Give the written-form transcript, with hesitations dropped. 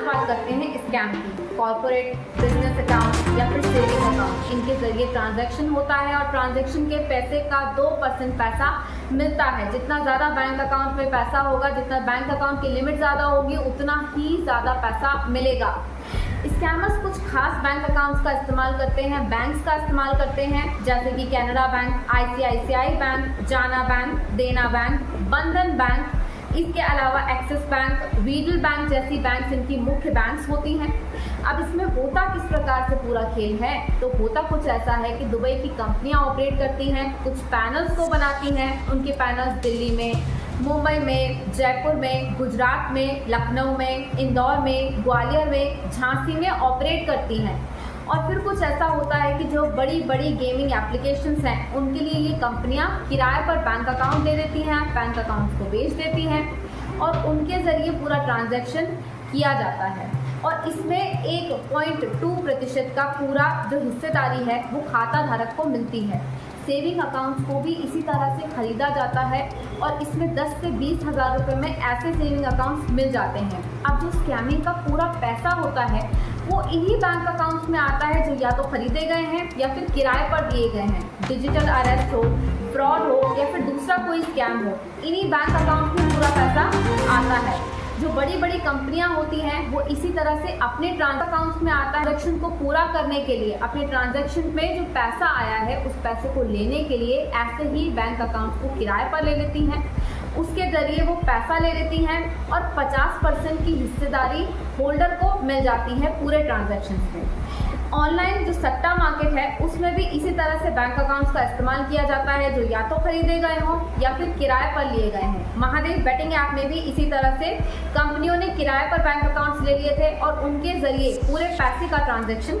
बात करते हैं स्कैम की। कॉर्पोरेट, बिजनेस अकाउंट या फिर सेविंग अकाउंट, इनके जरिए ट्रांजैक्शन होता है और ट्रांजैक्शन के पैसे का 2% पैसा मिलता है। जितना ज़्यादा बैंक अकाउंट में पैसा होगा, जितना बैंक अकाउंट की लिमिट ज़्यादा होगी, उतना ही ज़्यादा पैसा मिलेगा। स्कैमर्स कुछ खास बैंक अकाउंट्स का इस्तेमाल करते हैं, बैंक्स का इस्तेमाल करते हैं, जैसे कि कैनरा बैंक, ICICI बैंक, जाना बैंक, देना बैंक, बंधन बैंक, इसके अलावा एक्सिस बैंक, रीडल बैंक जैसी बैंक्स इनकी मुख्य बैंक्स होती हैं। अब इसमें होता किस प्रकार से पूरा खेल है, तो होता कुछ ऐसा है कि दुबई की कंपनियां ऑपरेट करती हैं, कुछ पैनल्स को बनाती हैं। उनके पैनल्स दिल्ली में, मुंबई में, जयपुर में, गुजरात में, लखनऊ में, इंदौर में, ग्वालियर में, झांसी में ऑपरेट करती हैं। और फिर कुछ ऐसा होता है कि जो बड़ी बड़ी गेमिंग एप्लीकेशंस हैं, उनके लिए ये कंपनियां किराए पर बैंक अकाउंट दे देती हैं, बैंक अकाउंट्स को बेच देती हैं और उनके ज़रिए पूरा ट्रांजैक्शन किया जाता है। और इसमें 1.2% का पूरा जो हिस्सेदारी है वो खाता धारक को मिलती है। सेविंग अकाउंट्स को भी इसी तरह से खरीदा जाता है और इसमें 10 से 20 हज़ार रुपये में ऐसे सेविंग अकाउंट्स मिल जाते हैं। अब जो स्कैमिंग का पूरा पैसा होता है वो इन्हीं बैंक अकाउंट्स में आता है जो या तो खरीदे गए हैं या फिर किराए पर दिए गए हैं। डिजिटल अरेस्ट हो, फ्रॉड हो या फिर दूसरा कोई स्कैम हो, इन्हीं बैंक अकाउंट में पूरा पैसा आता है। जो बड़ी बड़ी कंपनियां होती हैं वो इसी तरह से अपने अकाउंट्स में आता है। ट्रांजैक्शन को पूरा करने के लिए, अपने ट्रांजैक्शन में जो पैसा आया है उस पैसे को लेने के लिए ऐसे ही बैंक अकाउंट को किराए पर ले लेती हैं, उसके ज़रिए वो पैसा ले लेती हैं और 50% की हिस्सेदारी होल्डर को मिल जाती है पूरे ट्रांजैक्शन में। ऑनलाइन जो सट्टा मार्केट है उसमें भी इसी तरह से बैंक अकाउंट्स का इस्तेमाल किया जाता है, जो या तो खरीदे गए हों या फिर किराए पर लिए गए हैं। महादेव बेटिंग ऐप में भी इसी तरह से कंपनियों ने किराए पर बैंक अकाउंट्स ले लिए थे और उनके ज़रिए पूरे पैसे का ट्रांजैक्शन